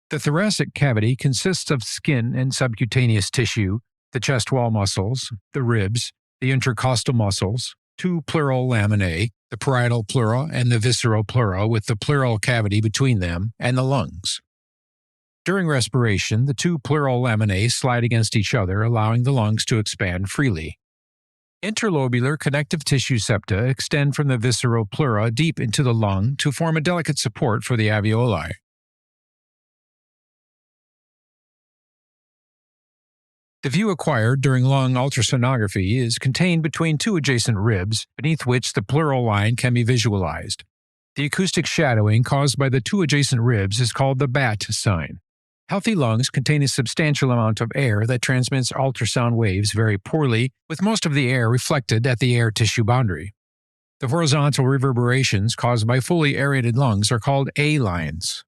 The thoracic cavity consists of skin and subcutaneous tissue, the chest wall muscles, the ribs, the intercostal muscles, two pleural laminae, the parietal pleura and the visceral pleura with the pleural cavity between them, and the lungs. During respiration, the two pleural laminae slide against each other, allowing the lungs to expand freely. Interlobular connective tissue septa extend from the visceral pleura deep into the lung to form a delicate support for the alveoli. The view acquired during lung ultrasonography is contained between two adjacent ribs, beneath which the pleural line can be visualized. The acoustic shadowing caused by the two adjacent ribs is called the BAT sign. Healthy lungs contain a substantial amount of air that transmits ultrasound waves very poorly, with most of the air reflected at the air tissue boundary. The horizontal reverberations caused by fully aerated lungs are called A lines.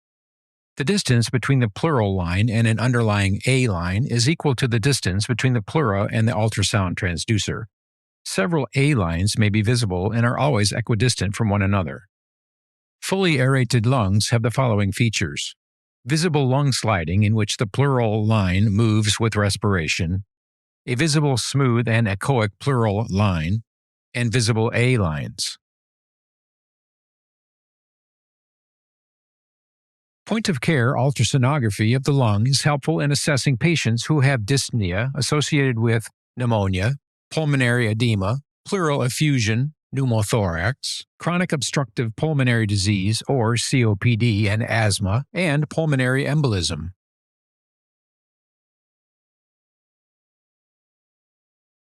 The distance between the pleural line and an underlying A line is equal to the distance between the pleura and the ultrasound transducer. Several A lines may be visible and are always equidistant from one another. Fully aerated lungs have the following features: visible lung sliding in which the pleural line moves with respiration, a visible smooth and echoic pleural line, and visible A lines. Point-of-care ultrasonography of the lung is helpful in assessing patients who have dyspnea associated with pneumonia, pulmonary edema, pleural effusion, pneumothorax, chronic obstructive pulmonary disease or COPD and asthma, and pulmonary embolism.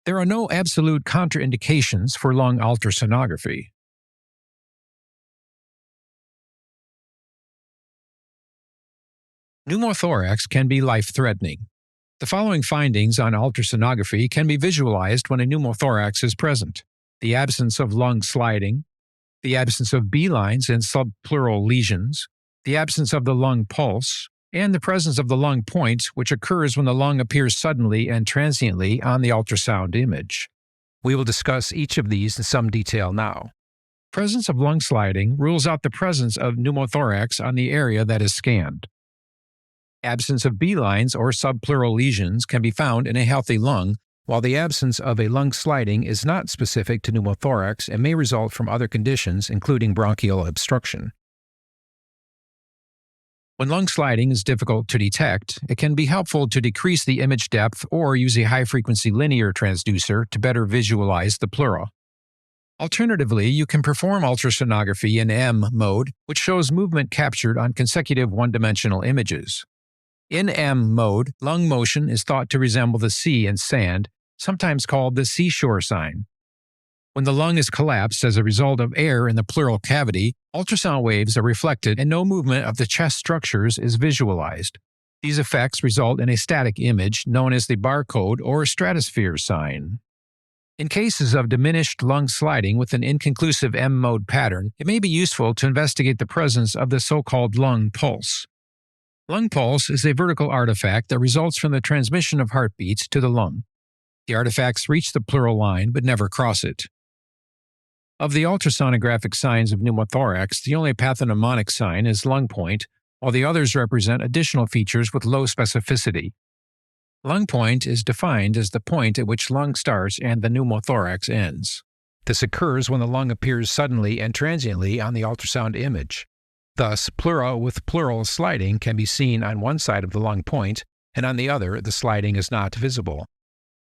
There are no absolute contraindications for lung ultrasonography. Pneumothorax can be life-threatening. The following findings on ultrasonography can be visualized when a pneumothorax is present: the absence of lung sliding, the absence of B lines and subpleural lesions, the absence of the lung pulse, and the presence of the lung point, which occurs when the lung appears suddenly and transiently on the ultrasound image. We will discuss each of these in some detail now. Presence of lung sliding rules out the presence of pneumothorax on the area that is scanned. Absence of B lines or subpleural lesions can be found in a healthy lung, while the absence of a lung sliding is not specific to pneumothorax and may result from other conditions, including bronchial obstruction. When lung sliding is difficult to detect, it can be helpful to decrease the image depth or use a high-frequency linear transducer to better visualize the pleura. Alternatively, you can perform ultrasonography in M mode, which shows movement captured on consecutive one-dimensional images. In M mode, lung motion is thought to resemble the sea in sand, sometimes called the seashore sign. When the lung is collapsed as a result of air in the pleural cavity, ultrasound waves are reflected and no movement of the chest structures is visualized. These effects result in a static image known as the barcode or stratosphere sign. In cases of diminished lung sliding with an inconclusive M mode pattern, it may be useful to investigate the presence of the so-called lung pulse. Lung pulse is a vertical artifact that results from the transmission of heartbeats to the lung. The artifacts reach the pleural line but never cross it. Of the ultrasonographic signs of pneumothorax, the only pathognomonic sign is lung point, while the others represent additional features with low specificity. Lung point is defined as the point at which lung starts and the pneumothorax ends. This occurs when the lung appears suddenly and transiently on the ultrasound image. Thus, pleura with pleural sliding can be seen on one side of the lung point, and on the other, the sliding is not visible.